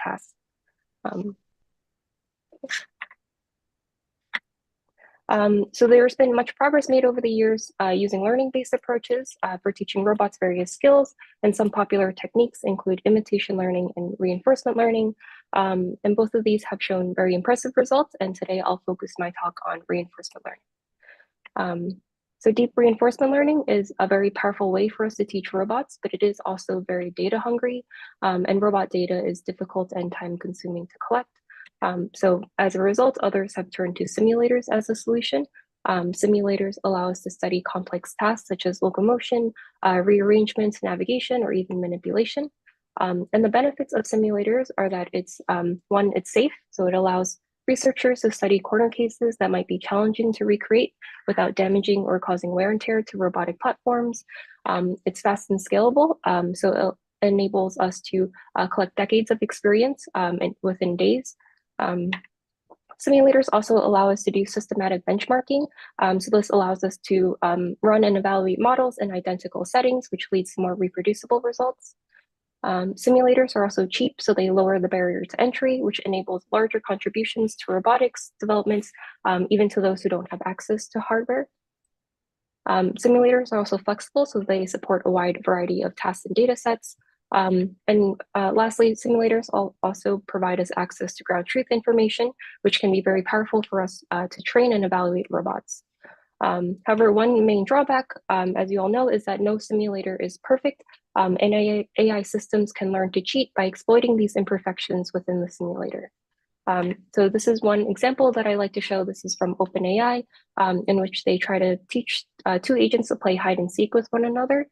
tasks. So there's been much progress made over the years using learning-based approaches for teaching robots various skills, and some popular techniques include imitation learning and reinforcement learning. And both of these have shown very impressive results, and today I'll focus my talk on reinforcement learning. So deep reinforcement learning is a very powerful way for us to teach robots, but it is also very data hungry, and robot data is difficult and time consuming to collect. So as a result, others have turned to simulators as a solution. Simulators allow us to study complex tasks such as locomotion, rearrangement, navigation, or even manipulation. And the benefits of simulators are that it's, one, it's safe, so it allows researchers to study corner cases that might be challenging to recreate without damaging or causing wear and tear to robotic platforms. It's fast and scalable, so it enables us to collect decades of experience within days. Simulators also allow us to do systematic benchmarking. So this allows us to run and evaluate models in identical settings, which leads to more reproducible results. Simulators are also cheap, so they lower the barrier to entry, which enables larger contributions to robotics developments, even to those who don't have access to hardware. Simulators are also flexible, so they support a wide variety of tasks and data sets. Lastly, simulators also provide us access to ground truth information, which can be very powerful for us to train and evaluate robots. However, one main drawback, as you all know, is that no simulator is perfect, and AI systems can learn to cheat by exploiting these imperfections within the simulator. So this is one example that I like to show. This is from OpenAI, in which they try to teach two agents to play hide and seek with one another.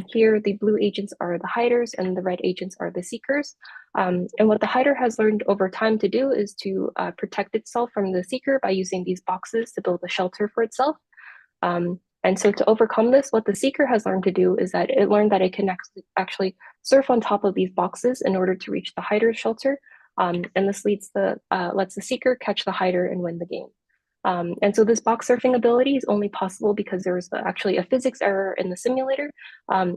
Here, the blue agents are the hiders and the red agents are the seekers. And what the hider has learned over time to do is to protect itself from the seeker by using these boxes to build a shelter for itself. And so to overcome this, what the seeker has learned to do is that it learned that it can actually surf on top of these boxes in order to reach the hider's shelter. And this lets the seeker catch the hider and win the game. And so this box surfing ability is only possible because there's actually a physics error in the simulator,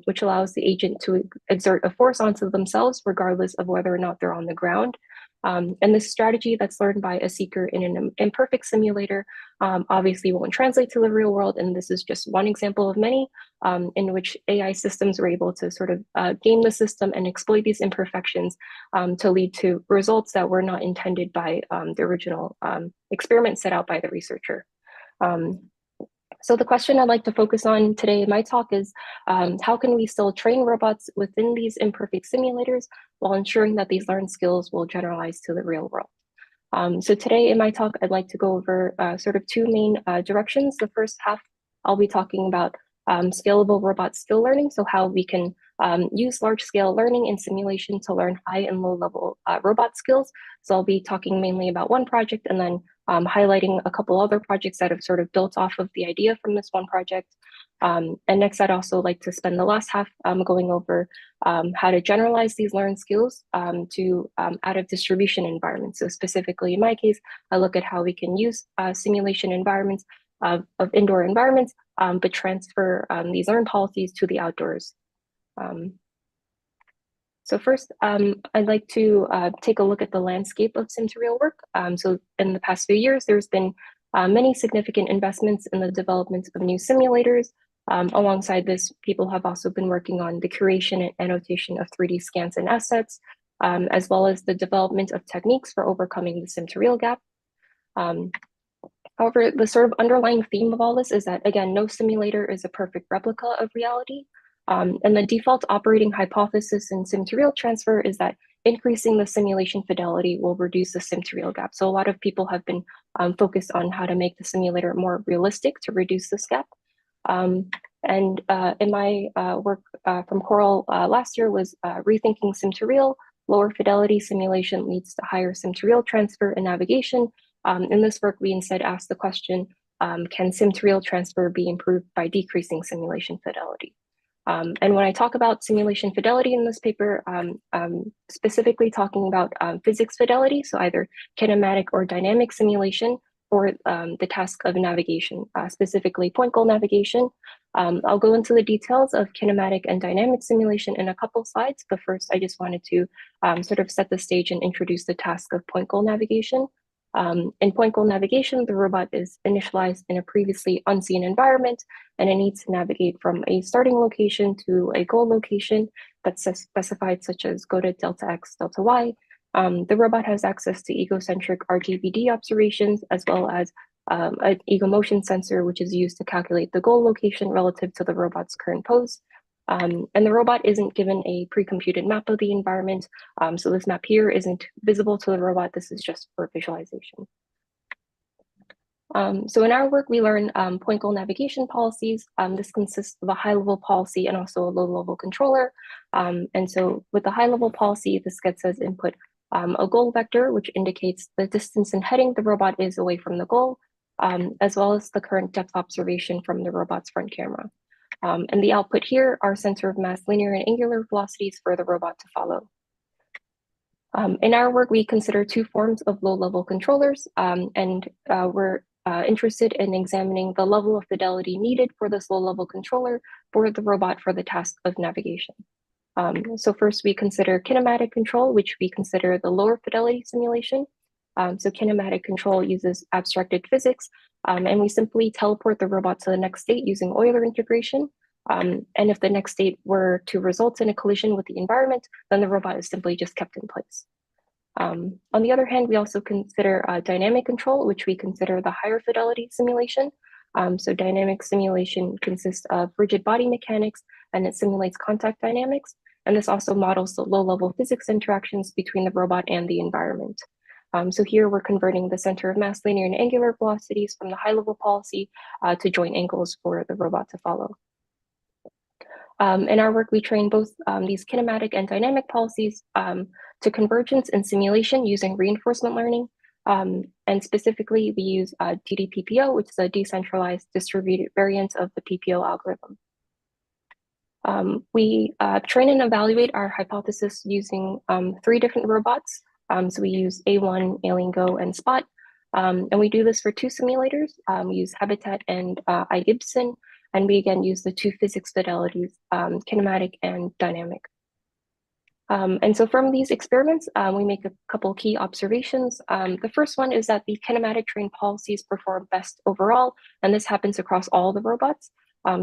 which allows the agent to exert a force onto themselves, regardless of whether or not they're on the ground. And this strategy that's learned by a seeker in an imperfect simulator obviously won't translate to the real world. And this is just one example of many in which AI systems were able to sort of game the system and exploit these imperfections to lead to results that were not intended by the original experiment set out by the researcher. So the question I'd like to focus on today in my talk is how can we still train robots within these imperfect simulators while ensuring that these learned skills will generalize to the real world? So today in my talk, I'd like to go over sort of two main directions. The first half, I'll be talking about scalable robot skill learning, so how we can use large-scale learning in simulation to learn high and low-level robot skills. So I'll be talking mainly about one project and then highlighting a couple other projects that have sort of built off of the idea from this one project. And next, I'd also like to spend the last half going over how to generalize these learned skills to out-of-distribution environments. So specifically in my case, I look at how we can use simulation environments of indoor environments, but transfer these learned policies to the outdoors. So first, I'd like to take a look at the landscape of sim-to-real work. So in the past few years, there's been many significant investments in the development of new simulators. Alongside this, people have also been working on the curation and annotation of 3D scans and assets, as well as the development of techniques for overcoming the sim-to-real gap. However, the sort of underlying theme of all this is that, again, no simulator is a perfect replica of reality. And the default operating hypothesis in sim-to-real transfer is that increasing the simulation fidelity will reduce the sim-to-real gap. So a lot of people have been focused on how to make the simulator more realistic to reduce this gap. In my work from Coral last year was Rethinking Sim2Real, lower fidelity simulation leads to higher sim-to-real transfer and navigation. In this work, we instead asked the question, can sim-to-real transfer be improved by decreasing simulation fidelity? And when I talk about simulation fidelity in this paper, specifically talking about physics fidelity, so either kinematic or dynamic simulation, for the task of navigation, specifically point goal navigation. I'll go into the details of kinematic and dynamic simulation in a couple slides, but first I just wanted to sort of set the stage and introduce the task of point goal navigation. In point goal navigation, the robot is initialized in a previously unseen environment, and it needs to navigate from a starting location to a goal location that's specified, such as go to delta X, delta Y. The robot has access to egocentric RGBD observations, as well as an ego motion sensor, which is used to calculate the goal location relative to the robot's current pose. And the robot isn't given a pre-computed map of the environment. So this map here isn't visible to the robot. This is just for visualization. So in our work, we learn point goal navigation policies. This consists of a high-level policy and also a low-level controller. And so with the high-level policy, this gets as input a goal vector, which indicates the distance and heading the robot is away from the goal, as well as the current depth observation from the robot's front camera. And the output here are center of mass linear and angular velocities for the robot to follow. In our work, we consider two forms of low-level controllers, and we're interested in examining the level of fidelity needed for this low-level controller for the robot for the task of navigation. So first, we consider kinematic control, which we consider the lower fidelity simulation. So kinematic control uses abstracted physics, and we simply teleport the robot to the next state using Euler integration. And if the next state were to result in a collision with the environment, then the robot is simply just kept in place. On the other hand, we also consider dynamic control, which we consider the higher fidelity simulation. So dynamic simulation consists of rigid body mechanics, and it simulates contact dynamics. And this also models the low-level physics interactions between the robot and the environment. So here we're converting the center of mass linear and angular velocities from the high-level policy to joint angles for the robot to follow. In our work, we train both these kinematic and dynamic policies to convergence and simulation using reinforcement learning. And specifically, we use DDPPO, which is a decentralized distributed variant of the PPO algorithm. We train and evaluate our hypothesis using 3 different robots. So we use A1, AlienGo, and Spot. And we do this for 2 simulators. We use Habitat and iGibson. And we again use the 2 physics fidelities, kinematic and dynamic. And so from these experiments, we make a couple key observations. The first one is that the kinematic trained policies perform best overall, and this happens across all the robots.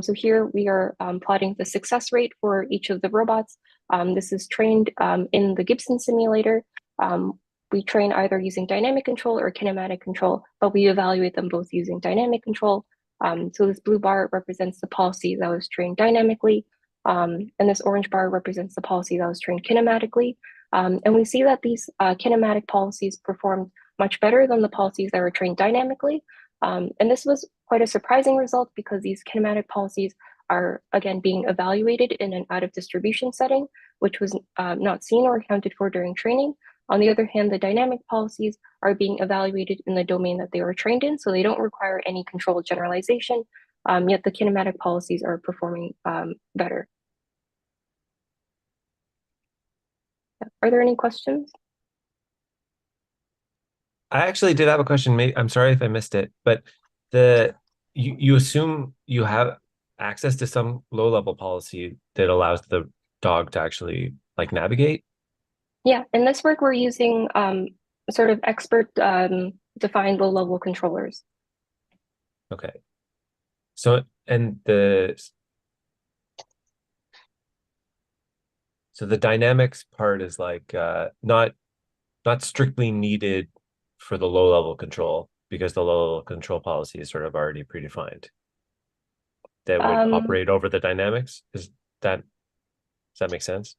So here we are plotting the success rate for each of the robots. This is trained in the Gibson simulator. We train either using dynamic control or kinematic control, but we evaluate them both using dynamic control. So this blue bar represents the policy that was trained dynamically, and this orange bar represents the policy that was trained kinematically. And we see that these kinematic policies performed much better than the policies that were trained dynamically. And this was quite a surprising result because these kinematic policies are, again, being evaluated in an out-of-distribution setting, which was not seen or accounted for during training. On the other hand, the dynamic policies are being evaluated in the domain that they were trained in, so they don't require any controlled generalization, yet the kinematic policies are performing better. Are there any questions? I actually did have a question. I'm sorry if I missed it, but you assume you have access to some low-level policy that allows the dog to actually like navigate? Yeah, in this work, we're using sort of expert defined low-level controllers. Okay. So the dynamics part is like not strictly needed for the low-level control because the low-level control policy is sort of already predefined. That would operate over the dynamics. Does that make sense?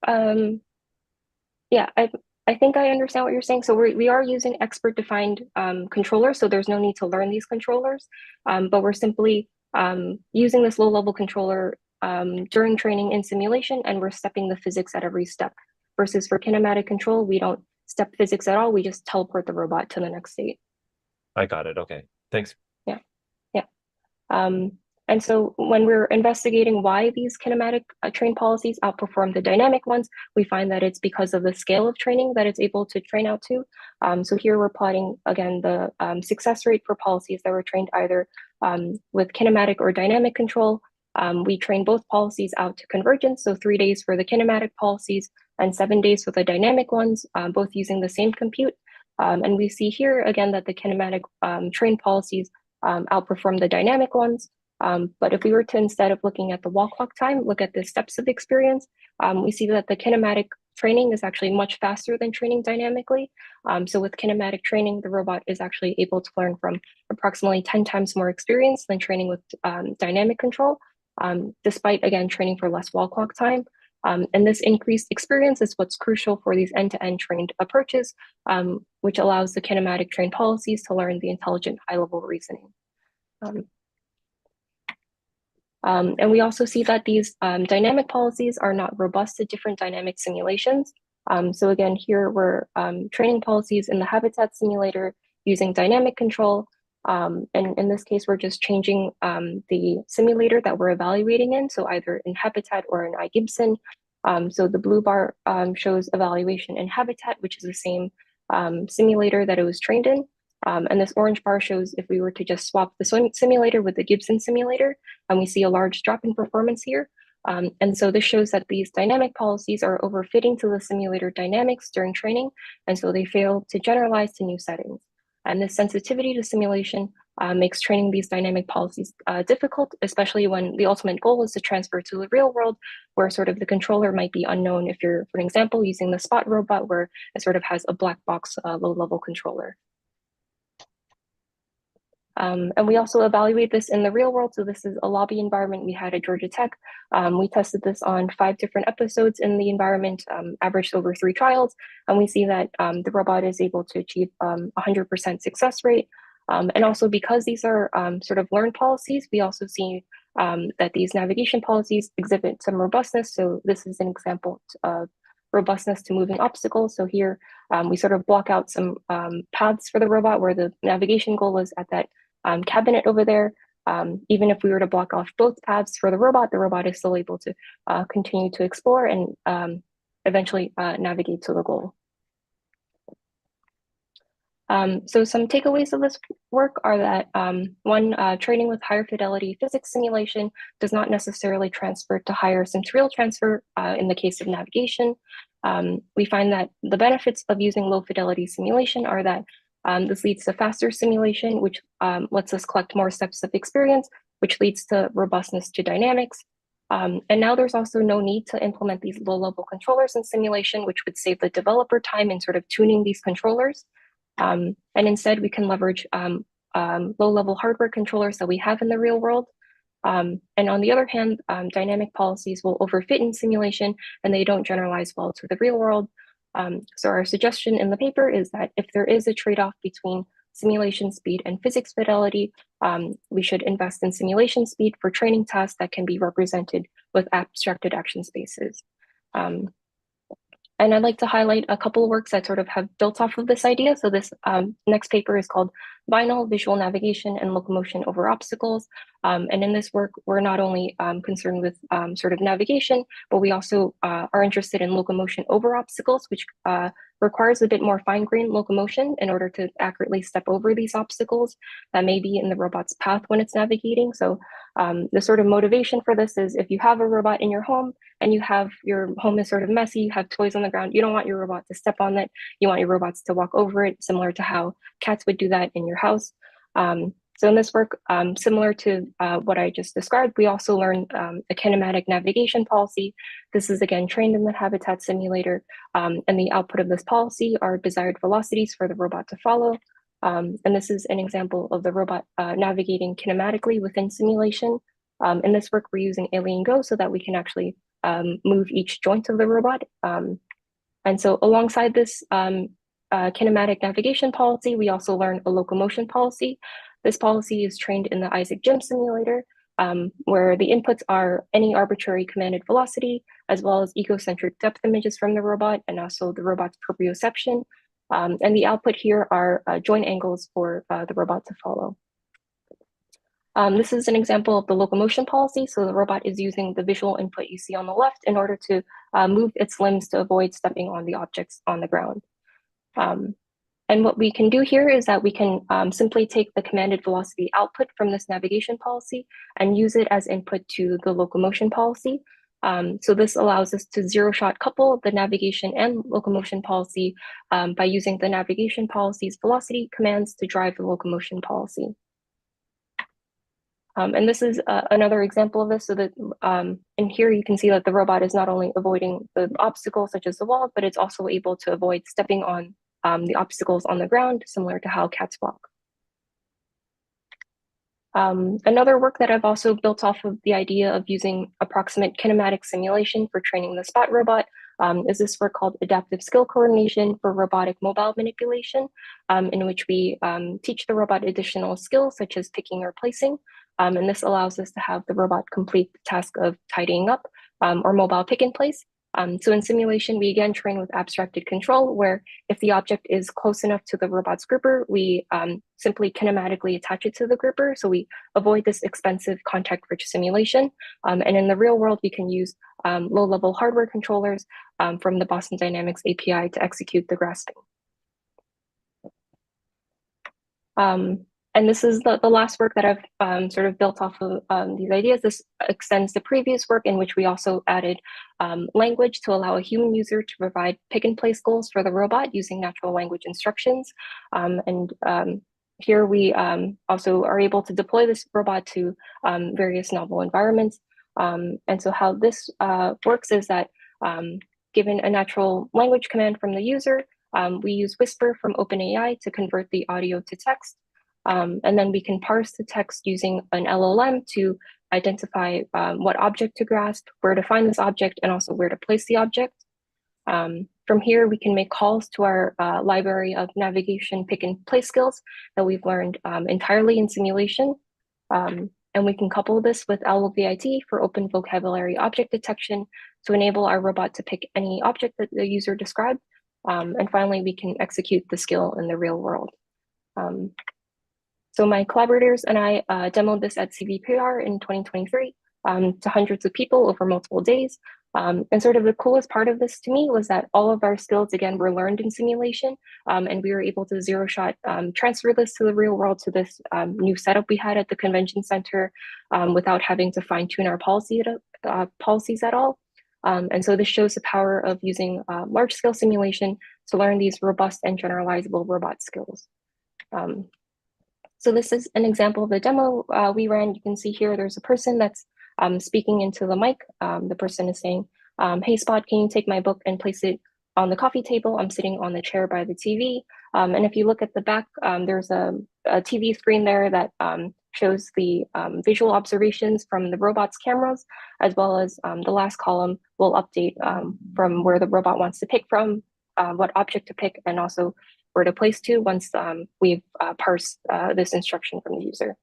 Yeah, I think I understand what you're saying. So we are using expert defined controllers, so there's no need to learn these controllers, but we're simply using this low-level controller during training in simulation, and we're stepping the physics at every step. Versus for kinematic control, we don't step physics at all. We just teleport the robot to the next state. I got it. Okay, thanks. Yeah, yeah. And And so when we're investigating why these kinematic train policies outperform the dynamic ones, we find that it's because of the scale of training that it's able to train out to. So here we're plotting, again, the success rate for policies that were trained either with kinematic or dynamic control. We train both policies out to convergence, so 3 days for the kinematic policies and 7 days for the dynamic ones, both using the same compute. And we see here, again, that the kinematic train policies outperform the dynamic ones. But if we were to, instead of looking at the wall clock time, look at the steps of experience, we see that the kinematic training is actually much faster than training dynamically. So with kinematic training, the robot is actually able to learn from approximately 10 times more experience than training with dynamic control, despite, again, training for less wall clock time. And this increased experience is what's crucial for these end-to-end trained approaches, which allows the kinematic trained policies to learn the intelligent high-level reasoning. And we also see that these dynamic policies are not robust to different dynamic simulations. So again, here we're training policies in the habitat simulator using dynamic control. And in this case, we're just changing the simulator that we're evaluating in, so either in habitat or in iGibson. So the blue bar shows evaluation in habitat, which is the same simulator that it was trained in. And this orange bar shows if we were to just swap the simulator with the Gibson simulator, and we see a large drop in performance here. And so this shows that these dynamic policies are overfitting to the simulator dynamics during training, and so they fail to generalize to new settings. And this sensitivity to simulation makes training these dynamic policies difficult, especially when the ultimate goal is to transfer to the real world, where sort of the controller might be unknown if you're, for example, using the Spot robot, where it sort of has a black box low-level controller. And we also evaluate this in the real world. So this is a lobby environment we had at Georgia Tech. We tested this on 5 different episodes in the environment, averaged over 3 trials. And we see that the robot is able to achieve 100% success rate. And also because these are sort of learned policies, we also see that these navigation policies exhibit some robustness. So this is an example of robustness to moving obstacles. So here we sort of block out some paths for the robot where the navigation goal is at that cabinet over there. Even if we were to block off both paths for the robot is still able to continue to explore and eventually navigate to the goal. So some takeaways of this work are that one, training with higher fidelity physics simulation does not necessarily transfer to higher sim-to-real transfer in the case of navigation. We find that the benefits of using low fidelity simulation are that this leads to faster simulation, which lets us collect more steps of experience, which leads to robustness to dynamics. And now there's also no need to implement these low-level controllers in simulation, which would save the developer time in sort of tuning these controllers. And instead, we can leverage low-level hardware controllers that we have in the real world. And on the other hand, dynamic policies will overfit in simulation, and they don't generalize well to the real world. So our suggestion in the paper is that if there is a trade-off between simulation speed and physics fidelity, we should invest in simulation speed for training tasks that can be represented with abstracted action spaces. And I'd like to highlight a couple of works that sort of have built off of this idea. So this next paper is called Binal Visual Navigation and Locomotion Over Obstacles. And in this work, we're not only concerned with sort of navigation, but we also are interested in locomotion over obstacles, which requires a bit more fine-grained locomotion in order to accurately step over these obstacles that may be in the robot's path when it's navigating. So the sort of motivation for this is if you have a robot in your home and you have your home is sort of messy, you have toys on the ground, you don't want your robot to step on it. You want your robots to walk over it, similar to how cats would do that in your house. So in this work, similar to what I just described, we also learned a kinematic navigation policy. This is again trained in the habitat simulator, and the output of this policy are desired velocities for the robot to follow. And this is an example of the robot navigating kinematically within simulation. In this work, we're using AlienGo so that we can actually move each joint of the robot. And so alongside this kinematic navigation policy, we also learn a locomotion policy. This policy is trained in the Isaac Gym simulator, where the inputs are any arbitrary commanded velocity, as well as egocentric depth images from the robot, and also the robot's proprioception. And the output here are joint angles for the robot to follow. This is an example of the locomotion policy. So the robot is using the visual input you see on the left in order to move its limbs to avoid stepping on the objects on the ground. And what we can do here is that we can simply take the commanded velocity output from this navigation policy and use it as input to the locomotion policy. So this allows us to zero-shot couple the navigation and locomotion policy by using the navigation policy's velocity commands to drive the locomotion policy. And this is another example of this. So that in here you can see that the robot is not only avoiding the obstacles such as the wall, but it's also able to avoid stepping on the obstacles on the ground, similar to how cats walk. Another work that I've also built off of the idea of using approximate kinematic simulation for training the Spot robot is this work called Adaptive Skill Coordination for Robotic Mobile Manipulation, in which we teach the robot additional skills such as picking or placing. And this allows us to have the robot complete the task of tidying up or mobile pick and place. So in simulation, we again train with abstracted control, where if the object is close enough to the robot's gripper, we simply kinematically attach it to the gripper. So we avoid this expensive contact-rich simulation. And in the real world, we can use low-level hardware controllers from the Boston Dynamics API to execute the grasping. And this is the last work that I've sort of built off of these ideas. This extends the previous work in which we also added language to allow a human user to provide pick and place goals for the robot using natural language instructions. Here we also are able to deploy this robot to various novel environments. And so how this works is that given a natural language command from the user, we use Whisper from OpenAI to convert the audio to text. And then we can parse the text using an LLM to identify what object to grasp, where to find this object, and also where to place the object. From here, we can make calls to our library of navigation pick and place skills that we've learned entirely in simulation. And we can couple this with LVIT for open vocabulary object detection to enable our robot to pick any object that the user described. And finally, we can execute the skill in the real world. So my collaborators and I demoed this at CVPR in 2023 to hundreds of people over multiple days. And sort of the coolest part of this to me was that all of our skills, again, were learned in simulation, and we were able to zero-shot transfer this to the real world to this new setup we had at the convention center without having to fine-tune our policies at all. And so this shows the power of using large-scale simulation to learn these robust and generalizable robot skills. So this is an example of the demo we ran. You can see here there's a person that's speaking into the mic. The person is saying, hey, Spot, can you take my book and place it on the coffee table? I'm sitting on the chair by the TV. And if you look at the back, there's a TV screen there that shows the visual observations from the robot's cameras, as well as the last column will update from where the robot wants to pick from, what object to pick, and also where to place to once we've parsed this instruction from the user.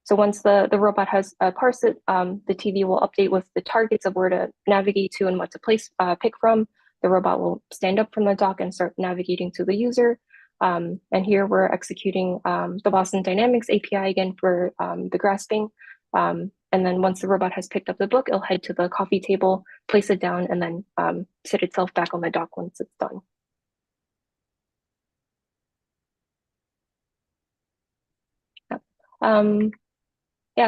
So once the robot has parsed it, the TV will update with the targets of where to navigate to and what to place pick from. The robot will stand up from the dock and start navigating to the user. And here we're executing the Boston Dynamics API again for the grasping. And then once the robot has picked up the book, it'll head to the coffee table, place it down, and then sit itself back on the dock once it's done.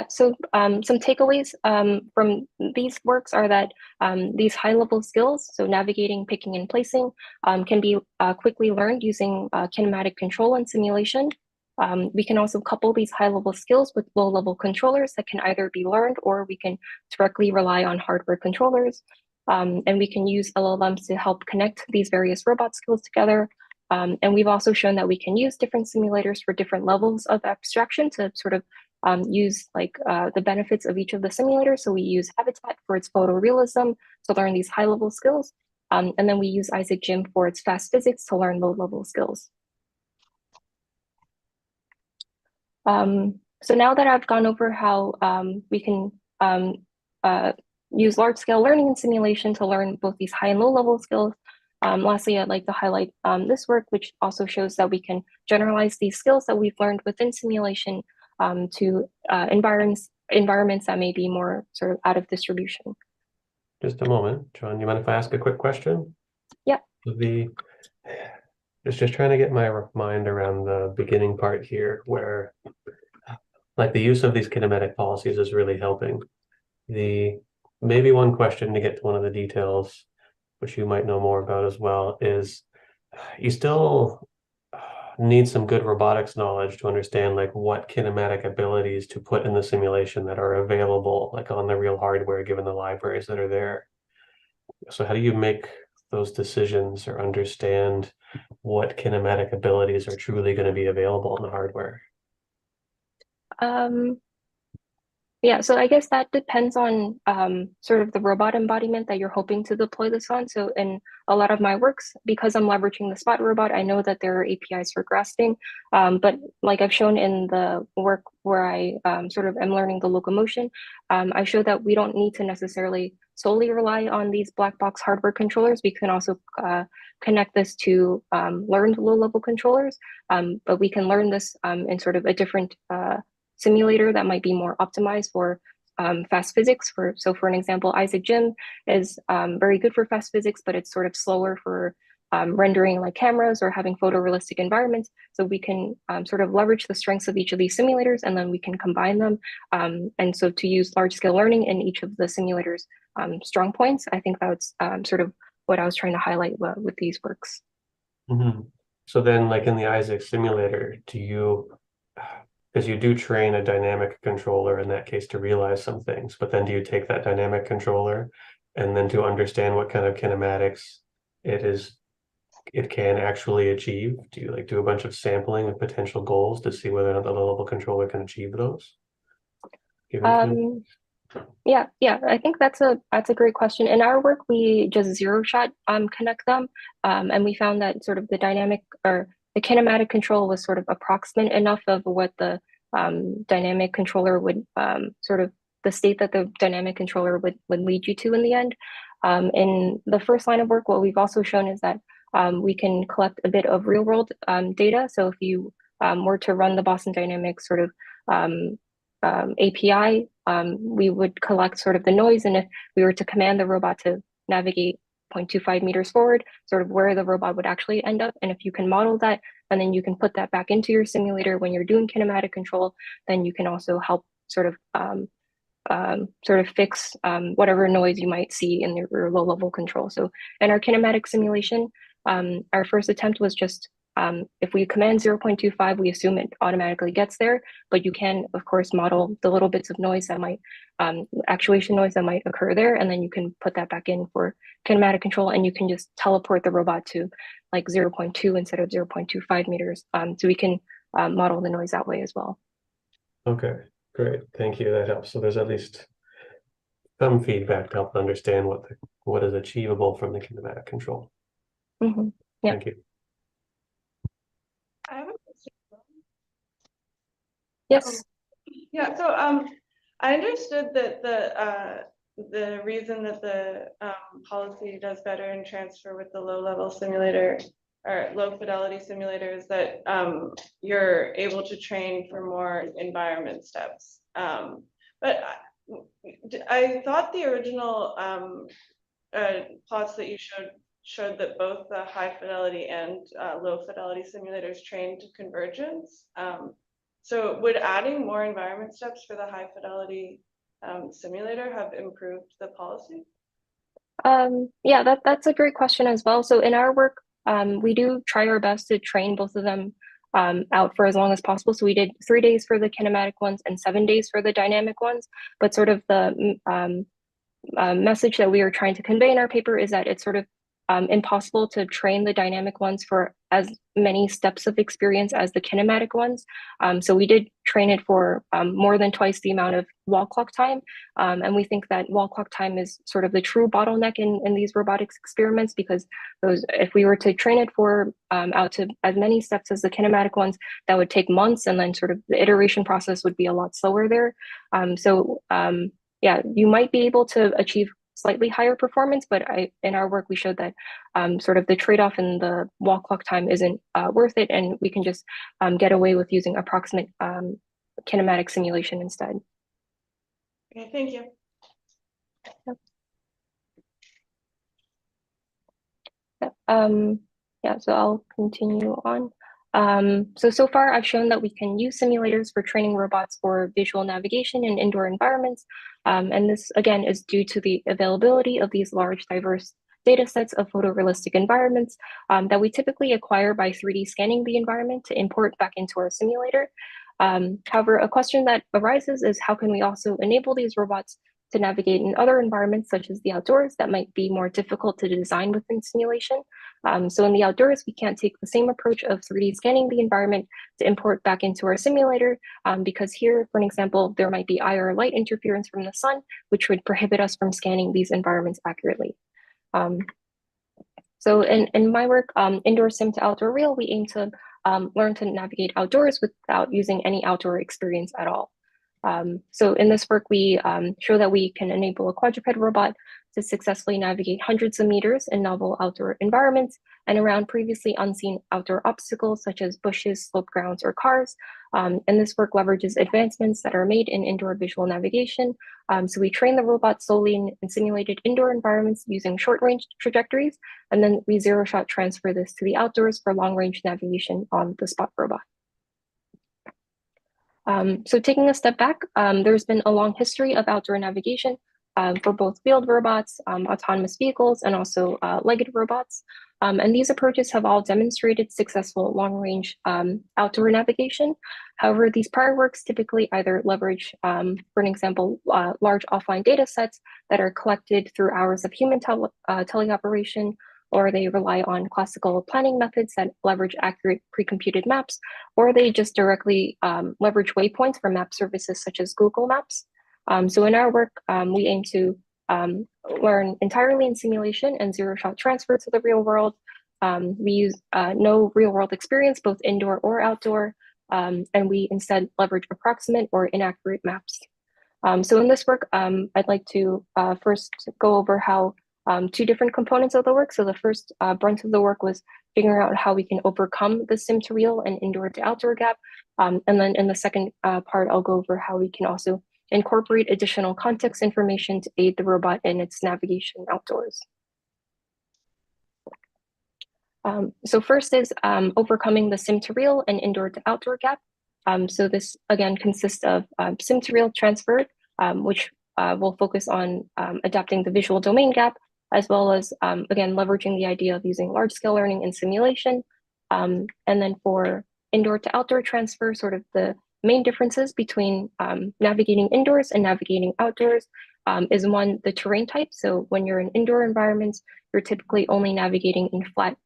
So some takeaways from these works are that these high-level skills, so navigating, picking, and placing, can be quickly learned using kinematic control and simulation. We can also couple these high-level skills with low-level controllers that can either be learned or we can directly rely on hardware controllers. And we can use LLMs to help connect these various robot skills together. And we've also shown that we can use different simulators for different levels of abstraction to sort of use the benefits of each of the simulators. So we use Habitat for its photorealism to learn these high-level skills. And then we use Isaac Gym for its fast physics to learn low-level skills. So now that I've gone over how we can use large-scale learning and simulation to learn both these high and low-level skills, Lastly, I'd like to highlight this work, which also shows that we can generalize these skills that we've learned within simulation to environments that may be more sort of out of distribution. Just a moment, John, you mind if I ask a quick question? Yeah. Just trying to get my mind around the beginning part here, where like the use of these kinematic policies is really helping. Maybe one question to get to one of the details, which you might know more about as well, is you still need some good robotics knowledge to understand like what kinematic abilities to put in the simulation that are available like on the real hardware given the libraries that are there. So how do you make those decisions or understand what kinematic abilities are truly going to be available in the hardware? Yeah, so I guess that depends on sort of the robot embodiment that you're hoping to deploy this on. So in a lot of my works, because I'm leveraging the Spot robot, I know that there are APIs for grasping. But like I've shown in the work where I sort of am learning the locomotion, I show that we don't need to necessarily solely rely on these black box hardware controllers. We can also connect this to learned low-level controllers, but we can learn this in sort of a different simulator that might be more optimized for fast physics. So for an example, Isaac Gym is very good for fast physics, but it's sort of slower for rendering like cameras or having photorealistic environments. So we can sort of leverage the strengths of each of these simulators, and then we can combine them. And so to use large scale learning in each of the simulators' strong points, I think that's sort of what I was trying to highlight with these works. Mm-hmm. So then like in the Isaac simulator, because you do train a dynamic controller in that case to realize some things, but then do you take that dynamic controller and then to understand what kind of kinematics it can actually achieve? Do you like do a bunch of sampling of potential goals to see whether or not the low level controller can achieve those? Yeah, I think that's a great question. In our work, we just zero shot connect them, and we found that sort of the dynamic or the kinematic control was sort of approximate enough of what the dynamic controller would sort of the state that the dynamic controller would lead you to in the end. In the first line of work, what we've also shown is that we can collect a bit of real world data. So if you were to run the Boston Dynamics sort of API, we would collect sort of the noise. And if we were to command the robot to navigate 0.25 meters forward, sort of where the robot would actually end up. And if you can model that, and then you can put that back into your simulator when you're doing kinematic control, then you can also help sort of fix whatever noise you might see in your low level control. So in our kinematic simulation, our first attempt was just if we command 0.25, we assume it automatically gets there, but you can, of course, model the little bits of noise that might, actuation noise that might occur there, and then you can put that back in for kinematic control, and you can just teleport the robot to like 0.2 instead of 0.25 meters. So we can model the noise that way as well. Okay, great. Thank you. That helps. So there's at least some feedback to help understand what is achievable from the kinematic control. Mm-hmm. Yeah. Thank you. I have a question. Yes. Yeah, so I understood that the reason that the policy does better in transfer with the low level simulator or low fidelity simulator is that you're able to train for more environment steps. But I thought the original plots that you showed that both the high fidelity and low fidelity simulators trained to convergence. So would adding more environment steps for the high fidelity simulator have improved the policy? Yeah, that's a great question as well. So in our work, we do try our best to train both of them out for as long as possible. So we did 3 days for the kinematic ones and 7 days for the dynamic ones. But sort of the message that we are trying to convey in our paper is that it's sort of impossible to train the dynamic ones for as many steps of experience as the kinematic ones. So we did train it for more than twice the amount of wall clock time. And we think that wall clock time is sort of the true bottleneck in these robotics experiments, because if we were to train it for out to as many steps as the kinematic ones, that would take months, and then sort of the iteration process would be a lot slower there. Yeah, you might be able to achieve slightly higher performance, but in our work, we showed that sort of the trade-off in the wall clock time isn't worth it, and we can just get away with using approximate kinematic simulation instead. Okay, thank you. Yeah, so I'll continue on. So far I've shown that we can use simulators for training robots for visual navigation in indoor environments. And this again is due to the availability of these large, diverse data sets of photorealistic environments that we typically acquire by 3D scanning the environment to import back into our simulator. However, a question that arises is how can we also enable these robots to navigate in other environments, such as the outdoors, that might be more difficult to design within simulation. So in the outdoors, we can't take the same approach of 3D scanning the environment to import back into our simulator, because here, for an example, there might be IR light interference from the sun, which would prohibit us from scanning these environments accurately. So in my work, Indoor Sim to Outdoor Real, we aim to learn to navigate outdoors without using any outdoor experience at all. So in this work, we show that we can enable a quadruped robot to successfully navigate hundreds of meters in novel outdoor environments and around previously unseen outdoor obstacles such as bushes, sloped grounds, or cars. And this work leverages advancements that are made in indoor visual navigation. So we train the robot solely in simulated indoor environments using short-range trajectories, and then we zero-shot transfer this to the outdoors for long-range navigation on the Spot robot. So taking a step back, there's been a long history of outdoor navigation for both wheeled robots, autonomous vehicles, and also legged robots. And these approaches have all demonstrated successful long-range outdoor navigation. However, these prior works typically either leverage, for an example, large offline data sets that are collected through hours of human teleoperation, or they rely on classical planning methods that leverage accurate pre-computed maps, or they just directly leverage waypoints from map services such as Google Maps. So in our work, we aim to learn entirely in simulation and zero-shot transfer to the real world. We use no real-world experience, both indoor or outdoor, and we instead leverage approximate or inaccurate maps. So in this work, I'd like to first go over how two different components of the work. So the first brunt of the work was figuring out how we can overcome the sim to real and indoor to outdoor gap. And then in the second part, I'll go over how we can also incorporate additional context information to aid the robot in its navigation outdoors. So first is overcoming the sim to real and indoor to outdoor gap. So this again consists of sim to real transfer, which will focus on adapting the visual domain gap, as well as, again, leveraging the idea of using large-scale learning in simulation. And then for indoor to outdoor transfer, sort of the main differences between navigating indoors and navigating outdoors is one, the terrain type. So when you're in indoor environments, you're typically only navigating in flat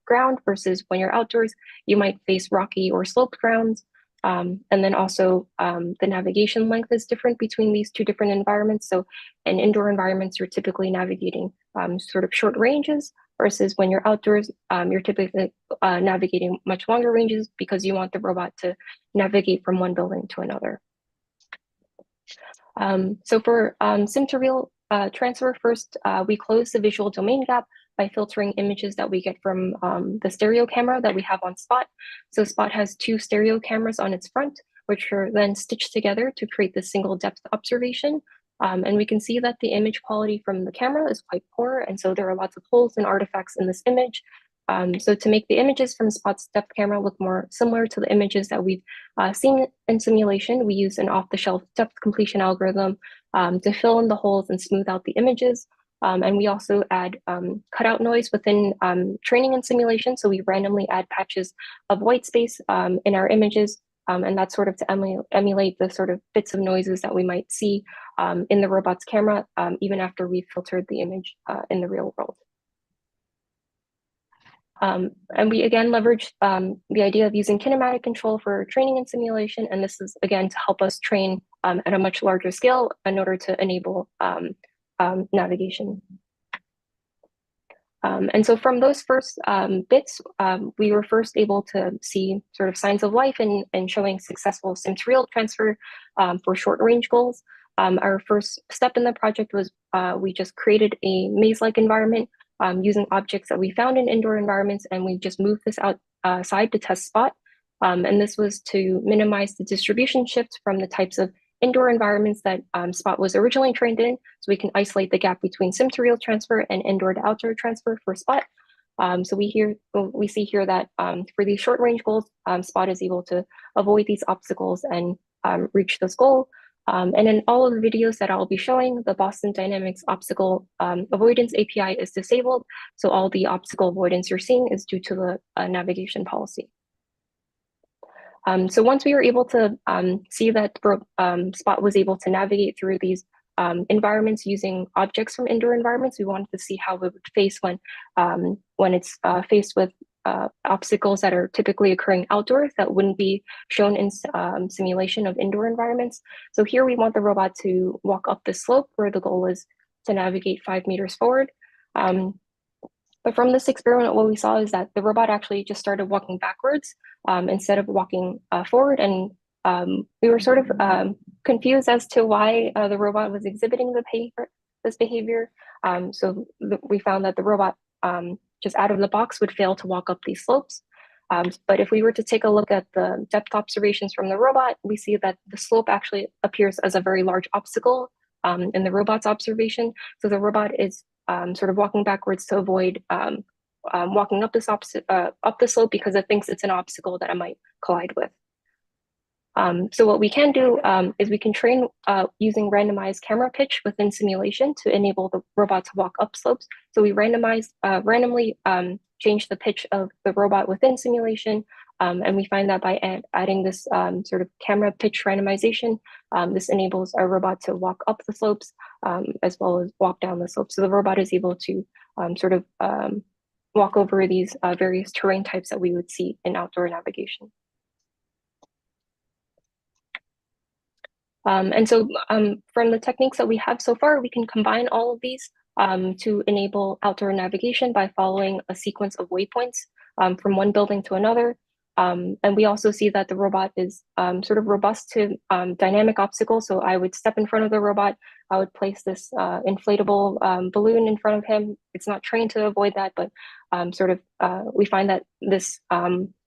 ground versus when you're outdoors, you might face rocky or sloped grounds. And then also the navigation length is different between these two different environments. So in indoor environments, you're typically navigating sort of short ranges, versus when you're outdoors, you're typically navigating much longer ranges because you want the robot to navigate from one building to another. So for sim to real transfer, first, we close the visual domain gap by filtering images that we get from the stereo camera that we have on Spot. So Spot has two stereo cameras on its front, which are then stitched together to create this single depth observation. And we can see that the image quality from the camera is quite poor, and so there are lots of holes and artifacts in this image. So to make the images from Spot's depth camera look more similar to the images that we've seen in simulation, we use an off-the-shelf depth completion algorithm to fill in the holes and smooth out the images. And we also add cutout noise within training and simulation. So we randomly add patches of white space in our images, and that's sort of to emulate the sort of bits of noises that we might see in the robot's camera, even after we've filtered the image in the real world. And we again leverage the idea of using kinematic control for training and simulation. And this is again to help us train at a much larger scale in order to enable navigation. And so from those first bits, we were first able to see sort of signs of life and showing successful sim to real transfer for short range goals. Our first step in the project was we just created a maze-like environment using objects that we found in indoor environments, and we just moved this outside to test Spot. And this was to minimize the distribution shifts from the types of indoor environments that Spot was originally trained in, so we can isolate the gap between sim to real transfer and indoor to outdoor transfer for Spot. So we see here that for these short range goals, Spot is able to avoid these obstacles and reach this goal. And in all of the videos that I'll be showing, the Boston Dynamics obstacle avoidance API is disabled. So all the obstacle avoidance you're seeing is due to the navigation policy. So once we were able to see that Spot was able to navigate through these environments using objects from indoor environments, we wanted to see how it would face when it's faced with obstacles that are typically occurring outdoors that wouldn't be shown in simulation of indoor environments. So here we want the robot to walk up the slope where the goal is to navigate 5 meters forward. But from this experiment, what we saw is that the robot actually just started walking backwards instead of walking forward. And we were sort of confused as to why the robot was exhibiting this behavior. So we found that the robot just out of the box would fail to walk up these slopes. But if we were to take a look at the depth observations from the robot, we see that the slope actually appears as a very large obstacle in the robot's observation. So the robot is sort of walking backwards to avoid walking up up the slope because it thinks it's an obstacle that it might collide with. So what we can do is we can train using randomized camera pitch within simulation to enable the robot to walk up slopes. So we randomly change the pitch of the robot within simulation. And we find that by adding this sort of camera pitch randomization, this enables our robot to walk up the slopes as well as walk down the slopes. So the robot is able to sort of walk over these various terrain types that we would see in outdoor navigation. And so from the techniques that we have so far, we can combine all of these to enable outdoor navigation by following a sequence of waypoints from one building to another. And we also see that the robot is sort of robust to dynamic obstacles. So I would step in front of the robot, I would place this inflatable balloon in front of him. It's not trained to avoid that, but we find that this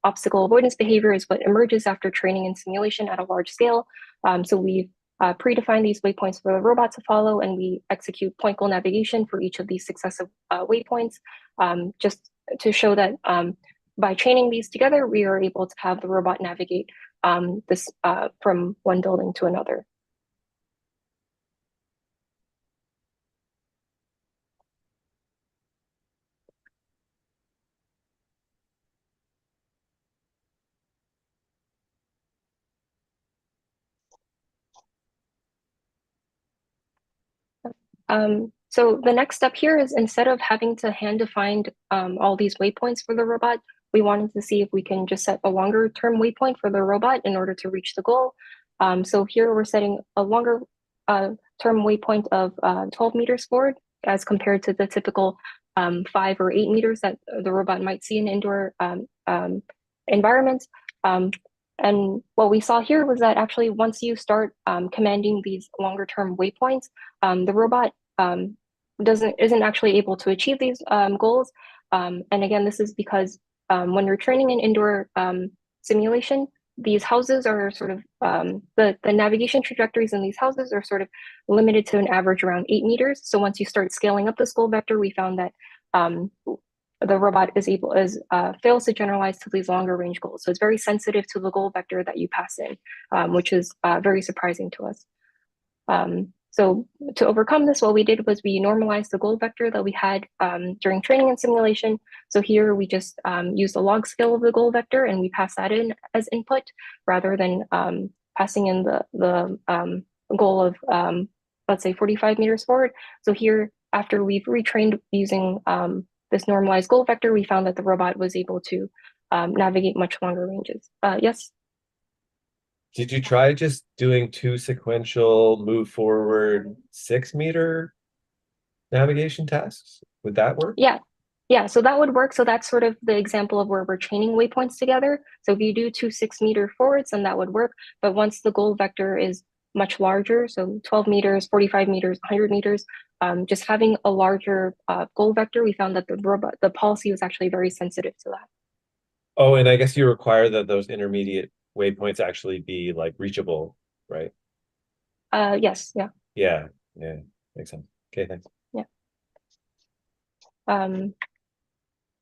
obstacle avoidance behavior is what emerges after training and simulation at a large scale. So we've predefined these waypoints for the robot to follow, and we execute point goal navigation for each of these successive waypoints, just to show that by chaining these together, we are able to have the robot navigate this from one building to another. So the next step here is, instead of having to hand define all these waypoints for the robot, we wanted to see if we can just set a longer term waypoint for the robot in order to reach the goal. So here we're setting a longer term waypoint of 12 meters forward as compared to the typical 5 or 8 meters that the robot might see in indoor environments. And what we saw here was that actually once you start commanding these longer term waypoints, the robot isn't actually able to achieve these goals. And again, this is because when you're training in indoor simulation, these houses are sort of, the navigation trajectories in these houses are sort of limited to an average around 8 meters. So once you start scaling up this goal vector, we found that the robot fails to generalize to these longer range goals. So it's very sensitive to the goal vector that you pass in, which is very surprising to us. So to overcome this, what we did was we normalized the goal vector that we had during training and simulation. So here we just used the log scale of the goal vector, and we pass that in as input rather than passing in the goal of, let's say, 45 meters forward. So here, after we've retrained using this normalized goal vector, we found that the robot was able to navigate much longer ranges. Yes? Did you try just doing 2 sequential move forward 6-meter navigation tasks? Would that work? Yeah, so that would work. So that's sort of the example of where we're chaining waypoints together. So if you do 2 6-meter forwards, then that would work. But once the goal vector is much larger, so 12 meters, 45 meters, 100 meters. Just having a larger goal vector, we found that the policy was actually very sensitive to that. Oh, and I guess you require that those intermediate waypoints actually be like reachable, right? Yes, yeah. Yeah, makes sense. Okay, thanks.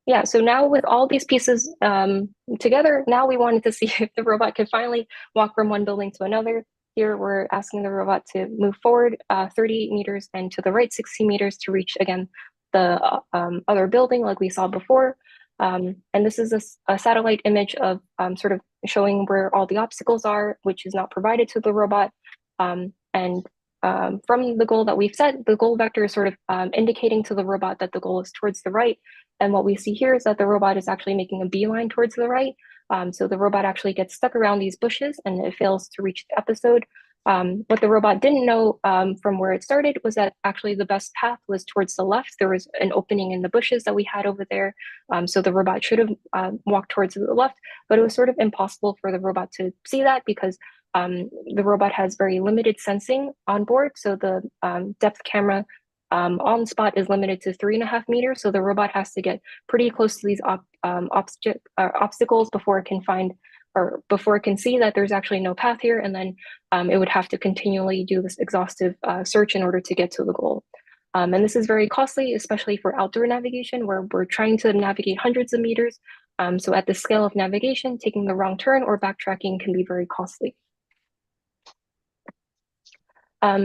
Yeah, so now with all these pieces together, now we wanted to see if the robot could finally walk from one building to another. Here we're asking the robot to move forward 30 meters and to the right 60 meters to reach, again, the other building like we saw before. And this is a satellite image of sort of showing where all the obstacles are, which is not provided to the robot. From the goal that we've set, the goal vector is sort of indicating to the robot that the goal is towards the right. And what we see here is that the robot is actually making a beeline towards the right. So the robot actually gets stuck around these bushes and it fails to reach the episode. What the robot didn't know from where it started was that actually the best path was towards the left. There was an opening in the bushes that we had over there. So the robot should have walked towards the left, but it was sort of impossible for the robot to see that because the robot has very limited sensing on board. So the depth camera on spot is limited to 3.5 meters. So the robot has to get pretty close to these obstacles before it can find or before it can see that there's actually no path here. And then it would have to continually do this exhaustive search in order to get to the goal. And this is very costly, especially for outdoor navigation, where we're trying to navigate hundreds of meters. So at the scale of navigation, taking the wrong turn or backtracking can be very costly.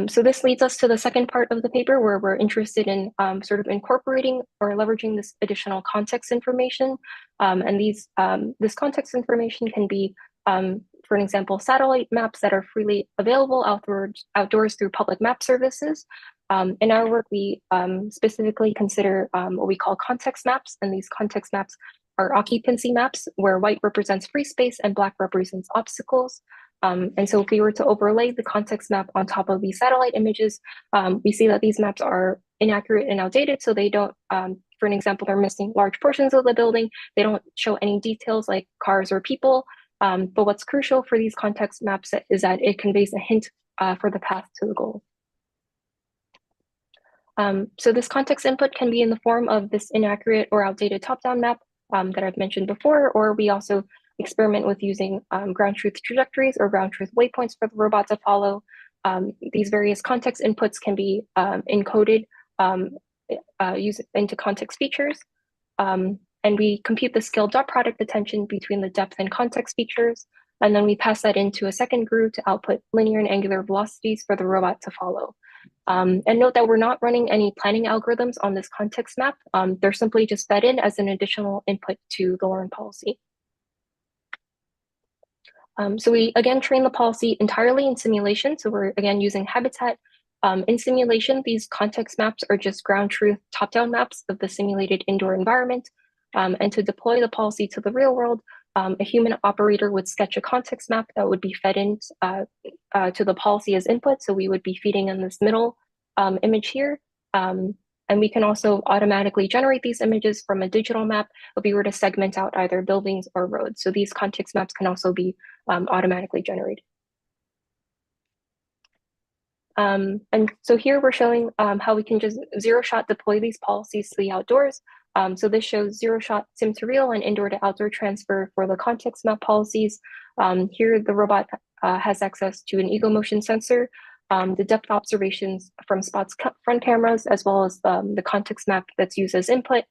So this leads us to the second part of the paper where we're interested in sort of incorporating or leveraging this additional context information. And this context information can be, for an example, satellite maps that are freely available outdoors through public map services. In our work, we specifically consider what we call context maps, and these context maps are occupancy maps where white represents free space and black represents obstacles. And so if we were to overlay the context map on top of these satellite images, we see that these maps are inaccurate and outdated. So they don't, for an example, they're missing large portions of the building. They don't show any details like cars or people. But what's crucial for these context maps is that it conveys a hint for the path to the goal. So this context input can be in the form of this inaccurate or outdated top-down map that I've mentioned before, or we also experiment with using ground truth trajectories or ground truth waypoints for the robot to follow. These various context inputs can be encoded used into context features. And we compute the scale dot product attention between the depth and context features. And then we pass that into a second GRU to output linear and angular velocities for the robot to follow. And note that we're not running any planning algorithms on this context map. They're simply just fed in as an additional input to the learn policy. So we again train the policy entirely in simulation. So we're again using Habitat. In simulation, these context maps are just ground truth top-down maps of the simulated indoor environment. And to deploy the policy to the real world, a human operator would sketch a context map that would be fed in to the policy as input. So we would be feeding in this middle image here. And we can also automatically generate these images from a digital map if we were to segment out either buildings or roads. So these context maps can also be automatically generated. And so here we're showing how we can just zero-shot deploy these policies to the outdoors. So this shows zero-shot sim-to-real and indoor to outdoor transfer for the context map policies. Here the robot has access to an ego motion sensor, the depth observations from Spot's front cameras, as well as the context map that's used as input.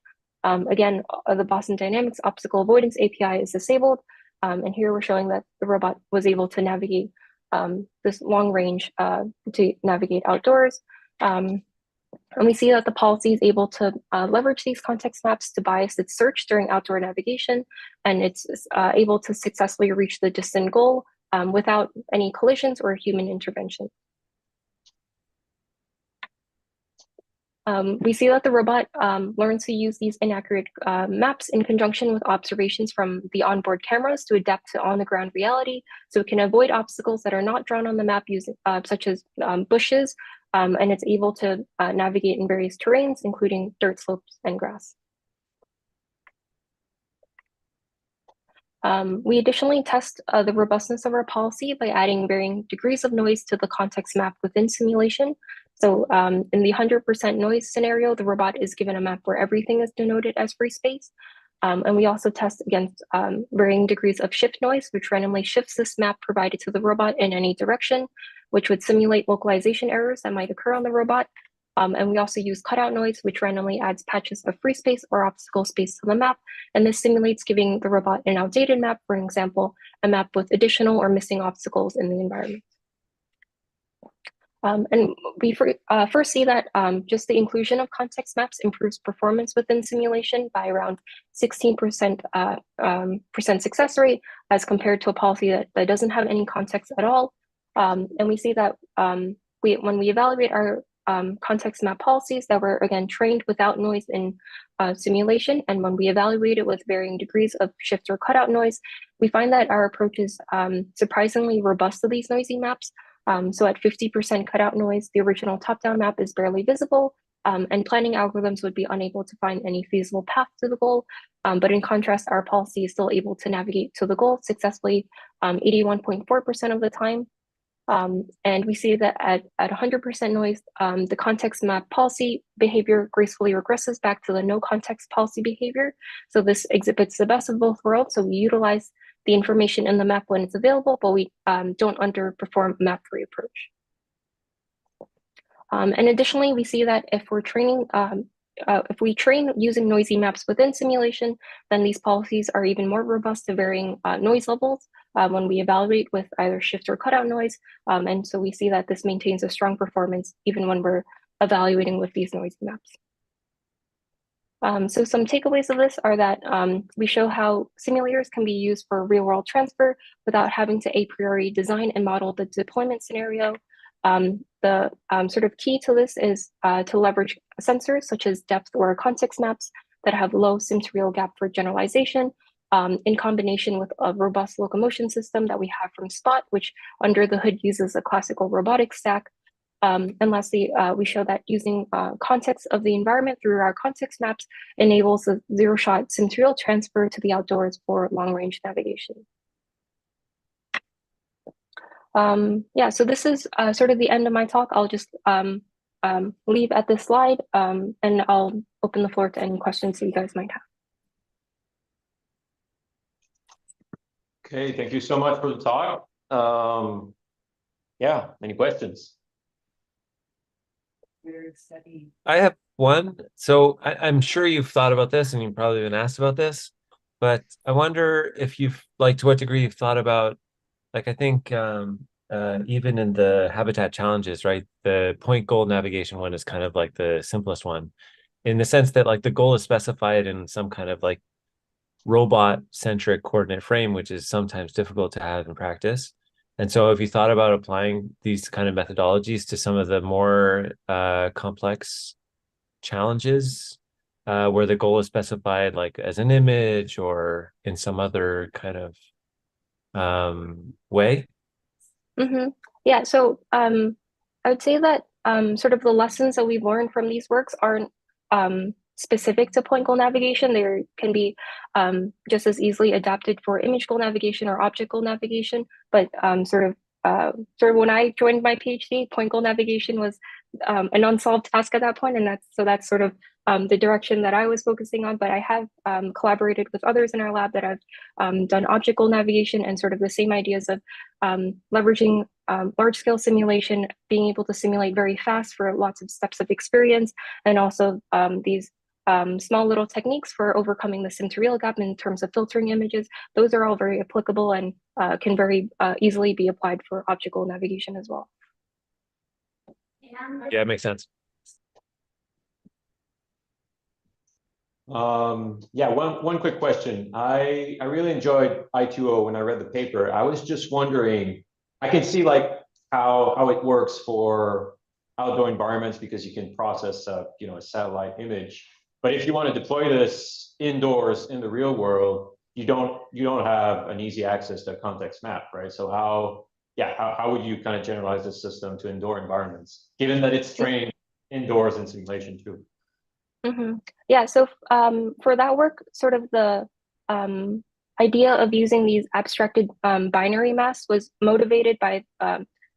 Again, the Boston Dynamics obstacle avoidance API is disabled. And here we're showing that the robot was able to navigate this long range to navigate outdoors. And we see that the policy is able to leverage these context maps to bias its search during outdoor navigation, and it's able to successfully reach the distant goal without any collisions or human intervention. We see that the robot learns to use these inaccurate maps in conjunction with observations from the onboard cameras to adapt to on-the-ground reality, so it can avoid obstacles that are not drawn on the map, using such as bushes, and it's able to navigate in various terrains, including dirt slopes and grass. We additionally test the robustness of our policy by adding varying degrees of noise to the context map within simulation. So in the 100% noise scenario, the robot is given a map where everything is denoted as free space. And we also test against varying degrees of shift noise, which randomly shifts this map provided to the robot in any direction, which would simulate localization errors that might occur on the robot. And we also use cutout noise, which randomly adds patches of free space or obstacle space to the map. And this simulates giving the robot an outdated map, for example, a map with additional or missing obstacles in the environment. And we first see that just the inclusion of context maps improves performance within simulation by around 16% success rate as compared to a policy that doesn't have any context at all. And we see that when we evaluate our context map policies that were, again, trained without noise in simulation, and when we evaluate it with varying degrees of shift or cutout noise, we find that our approach is surprisingly robust to these noisy maps. So at 50% cutout noise, the original top-down map is barely visible, and planning algorithms would be unable to find any feasible path to the goal. But in contrast, our policy is still able to navigate to the goal successfully 81.4% of the time. And we see that at 100% noise, the context map policy behavior gracefully regresses back to the no context policy behavior. So this exhibits the best of both worlds. So we utilize the information in the map when it's available, but we don't underperform map-free approach. And additionally, we see that if we're training, if we train using noisy maps within simulation, then these policies are even more robust to varying noise levels when we evaluate with either shift or cutout noise. And so we see that this maintains a strong performance even when we're evaluating with these noisy maps. So some takeaways of this are that we show how simulators can be used for real-world transfer without having to a priori design and model the deployment scenario. The sort of key to this is to leverage sensors such as depth or context maps that have low sim-to-real gap for generalization in combination with a robust locomotion system that we have from Spot, which under the hood uses a classical robotics stack. And lastly, we show that using context of the environment through our context maps enables a zero-shot sim-to-real transfer to the outdoors for long-range navigation. Yeah, so this is sort of the end of my talk. I'll just leave at this slide, and I'll open the floor to any questions that you guys might have. Okay, thank you so much for the talk. Yeah, any questions? I have one. So I'm sure you've thought about this and you've probably been asked about this, but I wonder if you've, like, to what degree you've thought about, like, I think even in the habitat challenges, right? The point goal navigation one is kind of like the simplest one in the sense that, like, the goal is specified in some kind of like robot centric coordinate frame, which is sometimes difficult to have in practice. And so have you thought about applying these kind of methodologies to some of the more complex challenges where the goal is specified like as an image or in some other kind of way? Mm-hmm. Yeah, so I would say that sort of the lessons that we've learned from these works aren't specific to point goal navigation. They can be just as easily adapted for image goal navigation or object goal navigation. But sort of when I joined my PhD, point goal navigation was an unsolved task at that point, and that's sort of the direction that I was focusing on. But I have collaborated with others in our lab that have done object goal navigation and sort of the same ideas of leveraging large-scale simulation, being able to simulate very fast for lots of steps of experience, and also these small little techniques for overcoming the sim-to-real gap in terms of filtering images. Those are all very applicable and can very easily be applied for object goal navigation as well. Yeah, it makes sense. Yeah, one quick question. I really enjoyed I2O when I read the paper. I was just wondering, I can see like how it works for outdoor environments because you can process a satellite image. But if you want to deploy this indoors in the real world, you don't have an easy access to a context map, right? So how would you kind of generalize this system to indoor environments, given that it's trained indoors in simulation too? Mm-hmm. Yeah, so for that work, sort of the idea of using these abstracted binary maps was motivated by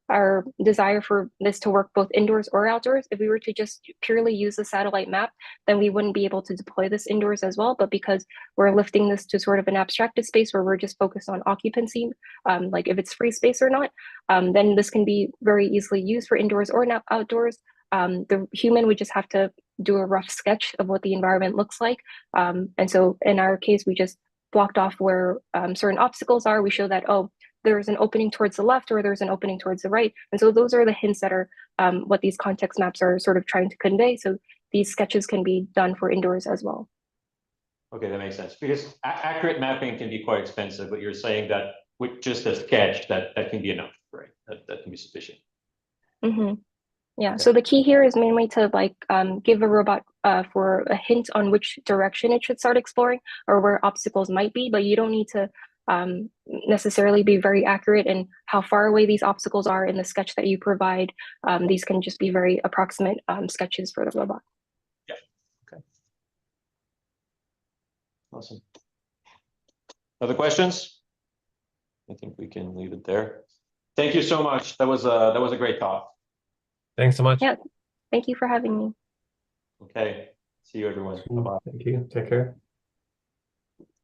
our desire for this to work both indoors or outdoors. If we were to just purely use the satellite map, then we wouldn't be able to deploy this indoors as well. But because we're lifting this to sort of an abstracted space where we're just focused on occupancy, like if it's free space or not, then this can be very easily used for indoors or outdoors. The human would just have to do a rough sketch of what the environment looks like. And so in our case, we just blocked off where certain obstacles are. We show that, oh, there's an opening towards the left or there's an opening towards the right. And so those are the hints that are what these context maps are sort of trying to convey. So these sketches can be done for indoors as well. Okay, that makes sense. Because accurate mapping can be quite expensive, but you're saying that with just a sketch, that can be enough, right? That can be sufficient. Mm-hmm. Yeah, Okay. so the key here is mainly to like give a robot for a hint on which direction it should start exploring or where obstacles might be, but you don't need to necessarily be very accurate in how far away these obstacles are in the sketch that you provide. These can just be very approximate sketches for the robot. Yeah, okay. Awesome. Other questions? I think we can leave it there. Thank you so much. That was a great talk. Thanks so much. Yeah, thank you for having me. Okay. See you, everyone. Bye-bye. Thank you. Take care.